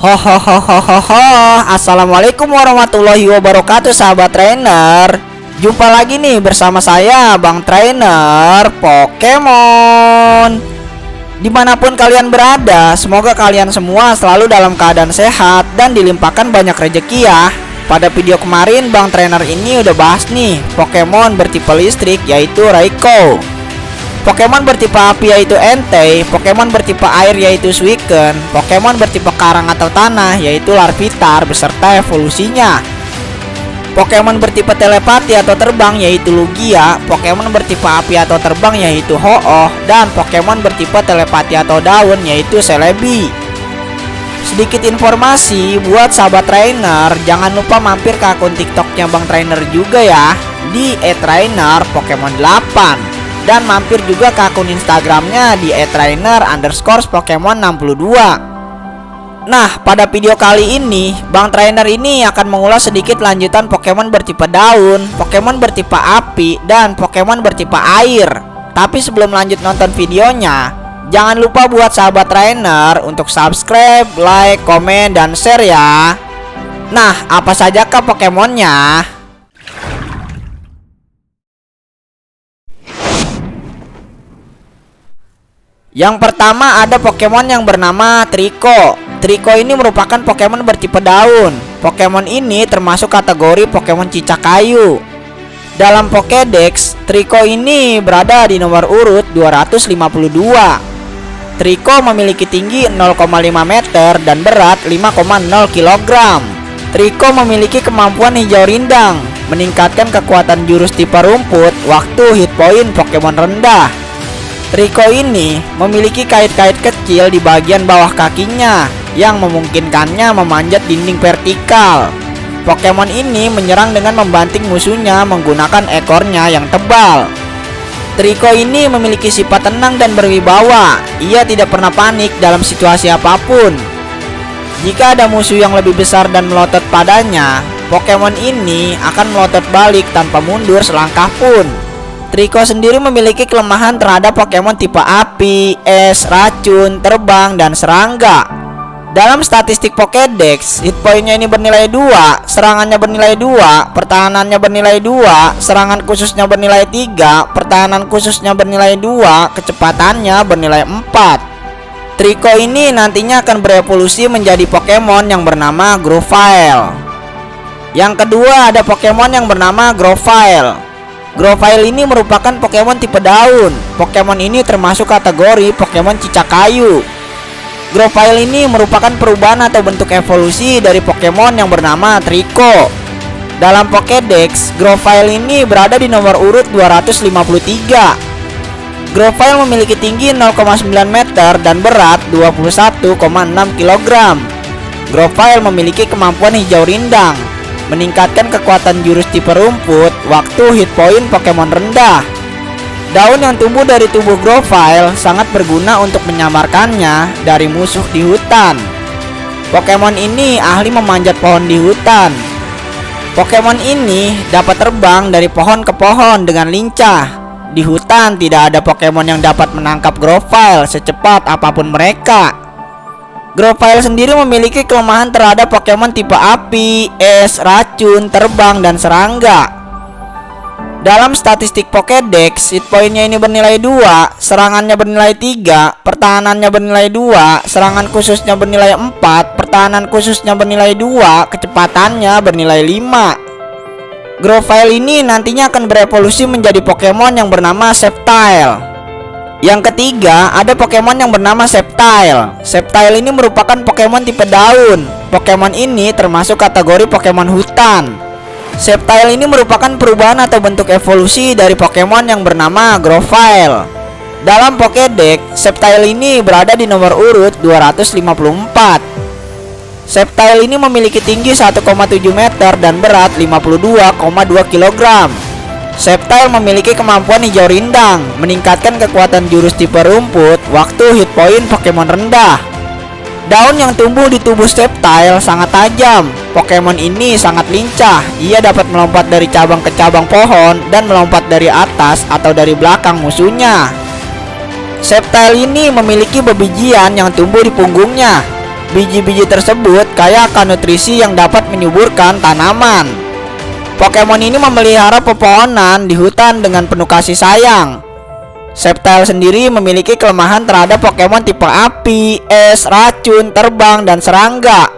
Assalamualaikum warahmatullahi wabarakatuh, sahabat trainer. Jumpa lagi nih bersama saya, Bang Trainer Pokemon. Dimanapun kalian berada, semoga kalian semua selalu dalam keadaan sehat dan dilimpahkan banyak rezeki ya. Pada video kemarin, Bang Trainer ini udah bahas nih Pokemon bertipe listrik, yaitu Raikou. Pokemon bertipe api yaitu Entei, Pokemon bertipe air yaitu Suicune, Pokemon bertipe karang atau tanah yaitu Larvitar beserta evolusinya. Pokemon bertipe telepati atau terbang yaitu Lugia, Pokemon bertipe api atau terbang yaitu Ho-Oh, dan Pokemon bertipe telepati atau daun yaitu Celebi. Sedikit informasi buat sahabat trainer, jangan lupa mampir ke akun TikToknya Bang Trainer juga ya, di @trainer_pokemon8. Dan mampir juga ke akun Instagramnya di @trainer_pokemon62. Nah, pada video kali ini Bang Trainer ini akan mengulas sedikit lanjutan Pokemon bertipe daun, Pokemon bertipe api, dan Pokemon bertipe air. Tapi sebelum lanjut nonton videonya, jangan lupa buat sahabat trainer untuk subscribe, like, komen, dan share ya. Nah, apa sajakah Pokemonnya? Yang pertama ada Pokemon yang bernama Trico. Trico ini merupakan Pokemon bertipe daun. Pokemon ini termasuk kategori Pokemon cicak kayu. Dalam Pokédex, Trico ini berada di nomor urut 252. Trico memiliki tinggi 0,5 meter dan berat 5,0 kg. Trico memiliki kemampuan hijau rindang, meningkatkan kekuatan jurus tipe rumput waktu hit point Pokemon rendah. Trico ini memiliki kait-kait kecil di bagian bawah kakinya yang memungkinkannya memanjat dinding vertikal. Pokemon ini menyerang dengan membanting musuhnya menggunakan ekornya yang tebal. Trico ini memiliki sifat tenang dan berwibawa. Ia tidak pernah panik dalam situasi apapun. Jika ada musuh yang lebih besar dan melotot padanya, Pokemon ini akan melotot balik tanpa mundur selangkah pun. Trico sendiri memiliki kelemahan terhadap Pokemon tipe api, es, racun, terbang, dan serangga. Dalam statistik Pokédex, hit point-nya ini bernilai 2, serangannya bernilai 2, pertahanannya bernilai 2, serangan khususnya bernilai 3, pertahanan khususnya bernilai 2, kecepatannya bernilai 4. Trico ini nantinya akan berevolusi menjadi Pokemon yang bernama Grovyle. Yang kedua ada Pokemon yang bernama Grovyle. Grovyle ini merupakan Pokemon tipe daun. Pokemon ini termasuk kategori Pokemon cicak kayu. Grovyle ini merupakan perubahan atau bentuk evolusi dari Pokemon yang bernama Trico. Dalam Pokédex, Grovyle ini berada di nomor urut 253. Grovyle memiliki tinggi 0,9 meter dan berat 21,6 kg. Grovyle memiliki kemampuan hijau rindang, meningkatkan kekuatan jurus tipe rumput waktu hit point Pokemon rendah. Daun yang tumbuh dari tubuh Grovyle sangat berguna untuk menyamarkannya dari musuh di hutan. Pokemon ini ahli memanjat pohon di hutan. Pokemon ini dapat terbang dari pohon ke pohon dengan lincah. Di hutan tidak ada Pokemon yang dapat menangkap Grovyle secepat apapun mereka. Grovyle sendiri memiliki kelemahan terhadap Pokemon tipe api, es, racun, terbang, dan serangga. Dalam statistik Pokédex, hit point-nya ini bernilai 2, serangannya bernilai 3, pertahanannya bernilai 2, serangan khususnya bernilai 4, pertahanan khususnya bernilai 2, kecepatannya bernilai 5. Grovyle ini nantinya akan berevolusi menjadi Pokemon yang bernama Sceptile. Yang ketiga, ada Pokemon yang bernama Sceptile. Sceptile ini merupakan Pokemon tipe daun. Pokemon ini termasuk kategori Pokemon hutan. Sceptile ini merupakan perubahan atau bentuk evolusi dari Pokemon yang bernama Grovyle. Dalam Pokédex, Sceptile ini berada di nomor urut 254. Sceptile ini memiliki tinggi 1,7 meter dan berat 52,2 kg. Sceptile memiliki kemampuan hijau rindang, meningkatkan kekuatan jurus tipe rumput waktu hit point Pokemon rendah. Daun yang tumbuh di tubuh Sceptile sangat tajam. Pokemon ini sangat lincah. Ia dapat melompat dari cabang ke cabang pohon dan melompat dari atas atau dari belakang musuhnya. Sceptile ini memiliki bebijian yang tumbuh di punggungnya. Biji-biji tersebut kaya akan nutrisi yang dapat menyuburkan tanaman. Pokemon ini memelihara pepohonan di hutan dengan penuh kasih sayang. Sceptile sendiri memiliki kelemahan terhadap Pokemon tipe api, es, racun, terbang, dan serangga.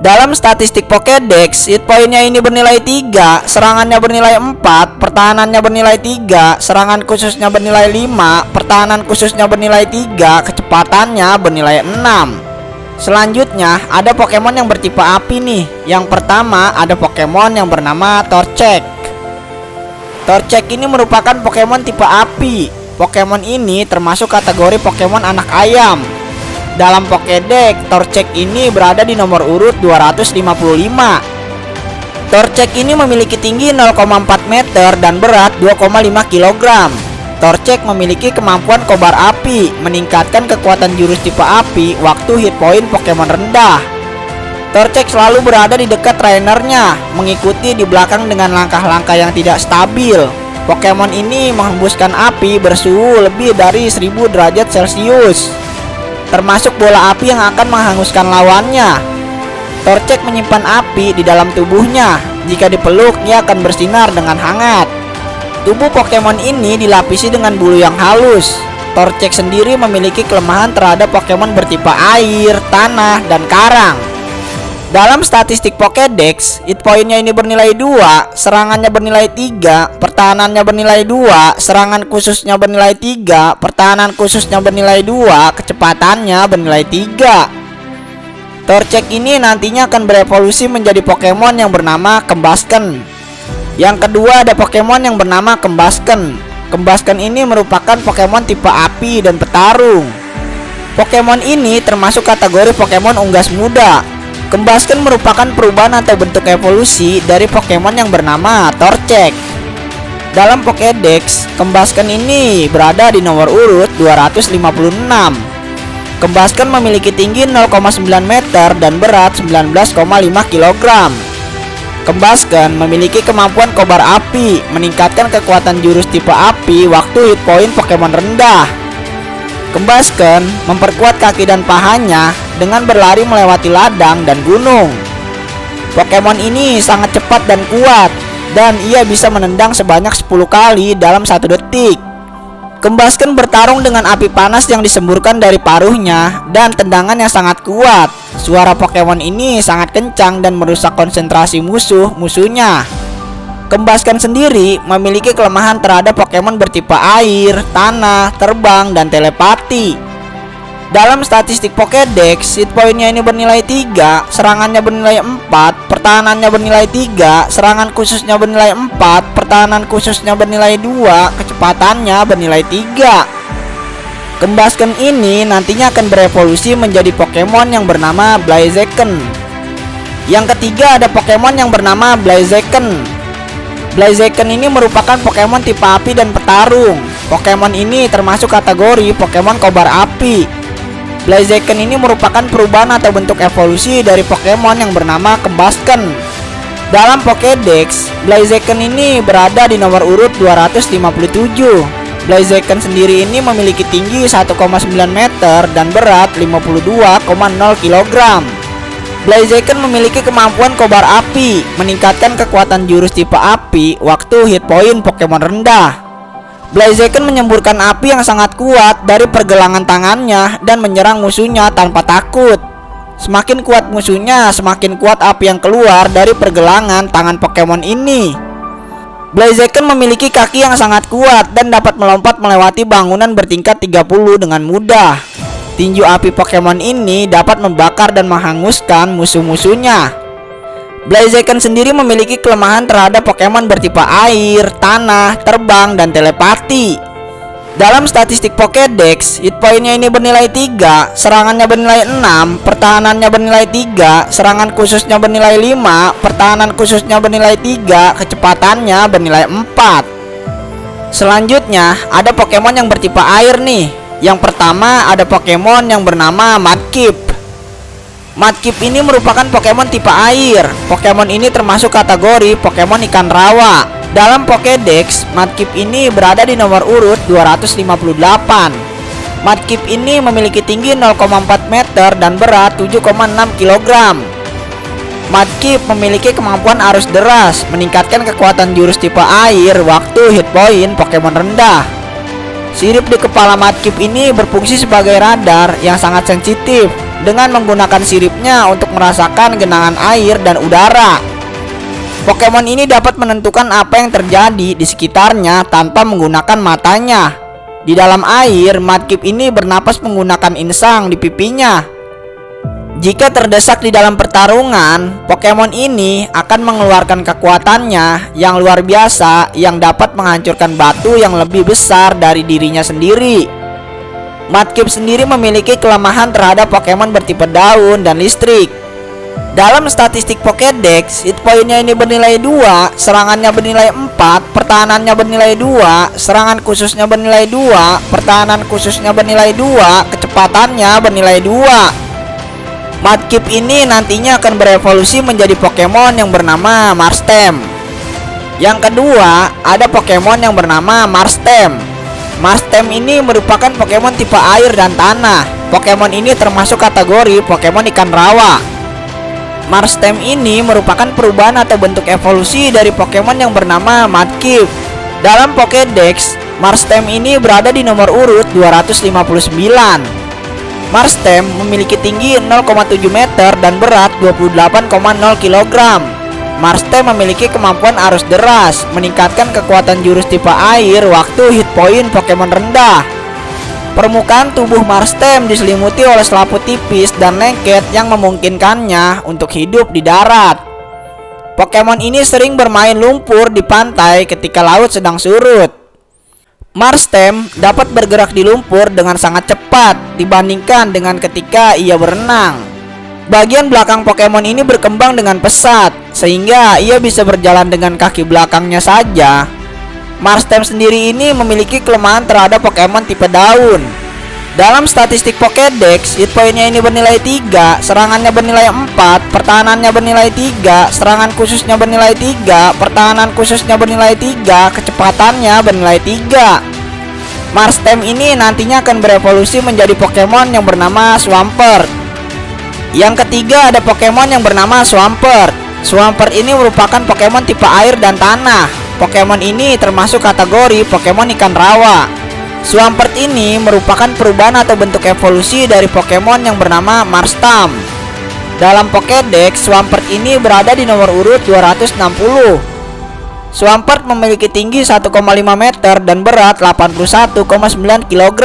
Dalam statistik Pokédex, hit pointnya ini bernilai 3, serangannya bernilai 4, pertahanannya bernilai 3, serangan khususnya bernilai 5, pertahanan khususnya bernilai 3, kecepatannya bernilai 6. Selanjutnya ada Pokemon yang bertipe api nih. Yang pertama ada Pokemon yang bernama Torchic. Torchic ini merupakan Pokemon tipe api. Pokemon ini termasuk kategori Pokemon anak ayam. Dalam Pokédex, Torchic ini berada di nomor urut 255. Torchic ini memiliki tinggi 0,4 meter dan berat 2,5 kg. Torchic memiliki kemampuan kobar api, meningkatkan kekuatan jurus tipe api waktu hit point Pokemon rendah. Torchic selalu berada di dekat trainernya, mengikuti di belakang dengan langkah-langkah yang tidak stabil. Pokemon ini menghembuskan api bersuhu lebih dari 1000 derajat Celcius, termasuk bola api yang akan menghanguskan lawannya. Torchic menyimpan api di dalam tubuhnya. Jika dipeluk, ia akan bersinar dengan hangat. Tubuh Pokemon ini dilapisi dengan bulu yang halus. Torchic sendiri memiliki kelemahan terhadap Pokemon bertipe air, tanah, dan karang. Dalam statistik Pokédex, hit pointnya ini bernilai 2, serangannya bernilai 3, pertahanannya bernilai 2, serangan khususnya bernilai 3, pertahanan khususnya bernilai 2, kecepatannya bernilai 3. Torchic ini nantinya akan berevolusi menjadi Pokemon yang bernama Combusken. Yang kedua ada Pokemon yang bernama Combusken. Combusken ini merupakan Pokemon tipe api dan petarung. Pokemon ini termasuk kategori Pokemon unggas muda. Combusken merupakan perubahan atau bentuk evolusi dari Pokemon yang bernama Torchic. Dalam Pokédex, Combusken ini berada di nomor urut 256. Combusken memiliki tinggi 0,9 meter dan berat 19,5 kg. Combusken memiliki kemampuan kobar api, meningkatkan kekuatan jurus tipe api waktu hit point Pokemon rendah. Combusken memperkuat kaki dan pahanya dengan berlari melewati ladang dan gunung. Pokemon ini sangat cepat dan kuat, dan ia bisa menendang sebanyak 10 kali dalam 1 detik. Combusken bertarung dengan api panas yang disemburkan dari paruhnya dan tendangan yang sangat kuat. Suara Pokemon ini sangat kencang dan merusak konsentrasi musuhnya. Combusken sendiri memiliki kelemahan terhadap Pokemon bertipe air, tanah, terbang, dan telepati. Dalam statistik Pokédex, hit pointnya ini bernilai 3, serangannya bernilai 4, pertahanannya bernilai 3, serangan khususnya bernilai 4, pertahanan khususnya bernilai 2, kecepatannya bernilai 3. Combusken ini nantinya akan berevolusi menjadi Pokemon yang bernama Blaziken. Yang ketiga ada Pokemon yang bernama Blaziken. Blaziken ini merupakan Pokemon tipe api dan petarung. Pokemon ini termasuk kategori Pokemon kobar api. Blaziken ini merupakan perubahan atau bentuk evolusi dari Pokemon yang bernama Combusken. Dalam Pokédex, Blaziken ini berada di nomor urut 257. Blaziken sendiri ini memiliki tinggi 1,9 meter dan berat 52,0 kg. Blaziken memiliki kemampuan kobar api, meningkatkan kekuatan jurus tipe api waktu hit point Pokemon rendah. Blaziken menyemburkan api yang sangat kuat dari pergelangan tangannya dan menyerang musuhnya tanpa takut. Semakin kuat musuhnya, semakin kuat api yang keluar dari pergelangan tangan Pokemon ini. Blaziken memiliki kaki yang sangat kuat dan dapat melompat melewati bangunan bertingkat 30 dengan mudah. Tinju api Pokemon ini dapat membakar dan menghanguskan musuh-musuhnya. Blaziken sendiri memiliki kelemahan terhadap Pokemon bertipe air, tanah, terbang, dan telepati. Dalam statistik Pokédex, hit pointnya ini bernilai 3, serangannya bernilai 6, pertahanannya bernilai 3, serangan khususnya bernilai 5, pertahanan khususnya bernilai 3, kecepatannya bernilai 4. Selanjutnya ada Pokemon yang bertipe air nih. Yang pertama ada Pokemon yang bernama Mudkip. Mudkip ini merupakan Pokemon tipe air. Pokemon ini termasuk kategori Pokemon ikan rawa. Dalam Pokédex, Mudkip ini berada di nomor urut 258. Mudkip ini memiliki tinggi 0,4 meter dan berat 7,6 kg. Mudkip memiliki kemampuan arus deras, meningkatkan kekuatan jurus tipe air waktu hit point Pokemon rendah. Sirip di kepala Mudkip ini berfungsi sebagai radar yang sangat sensitif dengan menggunakan siripnya untuk merasakan genangan air dan udara. Pokemon ini dapat menentukan apa yang terjadi di sekitarnya tanpa menggunakan matanya. Di dalam air, Mudkip ini bernapas menggunakan insang di pipinya. Jika terdesak di dalam pertarungan, Pokemon ini akan mengeluarkan kekuatannya yang luar biasa yang dapat menghancurkan batu yang lebih besar dari dirinya sendiri. Mudkip sendiri memiliki kelemahan terhadap Pokemon bertipe daun dan listrik. Dalam statistik Pokédex, hit point-nya ini bernilai 2, serangannya bernilai 4, pertahanannya bernilai 2, serangan khususnya bernilai 2, pertahanan khususnya bernilai 2, kecepatannya bernilai 2. Mudkip ini nantinya akan berevolusi menjadi Pokemon yang bernama Marshtomp. Yang kedua, ada Pokemon yang bernama Marshtomp. Marshtomp ini merupakan Pokemon tipe air dan tanah. Pokemon ini termasuk kategori Pokemon ikan rawa. Marshtomp ini merupakan perubahan atau bentuk evolusi dari Pokemon yang bernama Mudkip. Dalam Pokédex, Marshtomp ini berada di nomor urut 259. Marshtomp memiliki tinggi 0,7 meter dan berat 28,0 kg. Marshtomp memiliki kemampuan arus deras, meningkatkan kekuatan jurus tipe air waktu hit point Pokemon rendah. Permukaan tubuh Marshtomp diselimuti oleh selaput tipis dan lengket yang memungkinkannya untuk hidup di darat. Pokemon ini sering bermain lumpur di pantai ketika laut sedang surut. Marshtomp dapat bergerak di lumpur dengan sangat cepat dibandingkan dengan ketika ia berenang. Bagian belakang Pokemon ini berkembang dengan pesat, sehingga ia bisa berjalan dengan kaki belakangnya saja. Marshtomp sendiri ini memiliki kelemahan terhadap Pokemon tipe daun. Dalam statistik Pokédex, hit point-nya ini bernilai 3, serangannya bernilai 4, pertahanannya bernilai 3, serangan khususnya bernilai 3, pertahanan khususnya bernilai 3, kecepatannya bernilai 3. Marshtomp ini nantinya akan berevolusi menjadi Pokemon yang bernama Swampert. Yang ketiga ada Pokemon yang bernama Swampert. Swampert ini merupakan Pokemon tipe air dan tanah. Pokemon ini termasuk kategori Pokemon ikan rawa. Swampert ini merupakan perubahan atau bentuk evolusi dari Pokemon yang bernama Marshtomp. Dalam Pokédex, Swampert ini berada di nomor urut 260. Swampert memiliki tinggi 1,5 meter dan berat 81,9 kg.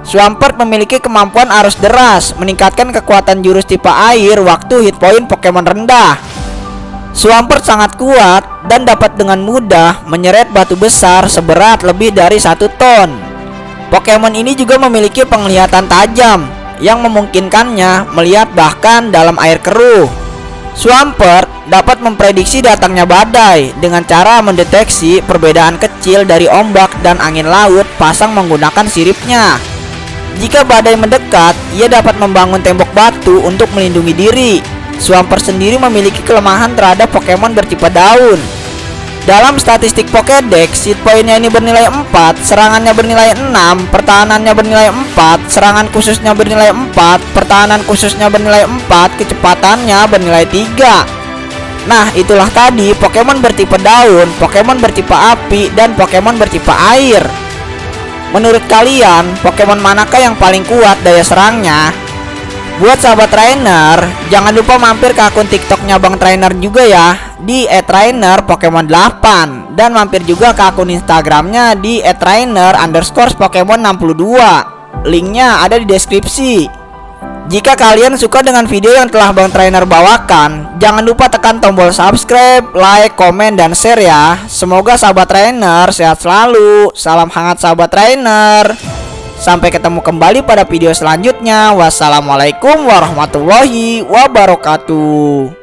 Swampert memiliki kemampuan arus deras, meningkatkan kekuatan jurus tipe air waktu hit point Pokemon rendah. Swampert sangat kuat dan dapat dengan mudah menyeret batu besar seberat lebih dari 1 ton. Pokemon ini juga memiliki penglihatan tajam yang memungkinkannya melihat bahkan dalam air keruh. Swampert dapat memprediksi datangnya badai dengan cara mendeteksi perbedaan kecil dari ombak dan angin laut pasang menggunakan siripnya. Jika badai mendekat, ia dapat membangun tembok batu untuk melindungi diri. Swampert sendiri memiliki kelemahan terhadap Pokemon bertipe daun. Dalam statistik Pokédex, hit point-nya ini bernilai 4, serangannya bernilai 6, pertahanannya bernilai 4, serangan khususnya bernilai 4, pertahanan khususnya bernilai 4, kecepatannya bernilai 3. Nah, itulah tadi Pokemon bertipe daun, Pokemon bertipe api, dan Pokemon bertipe air. Menurut kalian, Pokemon manakah yang paling kuat daya serangnya? Buat sahabat trainer, jangan lupa mampir ke akun TikToknya Bang Trainer juga ya, di @trainer_pokemon8, dan mampir juga ke akun Instagramnya di @trainer_pokemon62. Linknya ada di deskripsi. Jika kalian suka dengan video yang telah Bang Trainer bawakan, jangan lupa tekan tombol subscribe, like, komen, dan share ya. Semoga sahabat trainer sehat selalu. Salam hangat sahabat trainer. Sampai ketemu kembali pada video selanjutnya. Wassalamualaikum warahmatullahi wabarakatuh.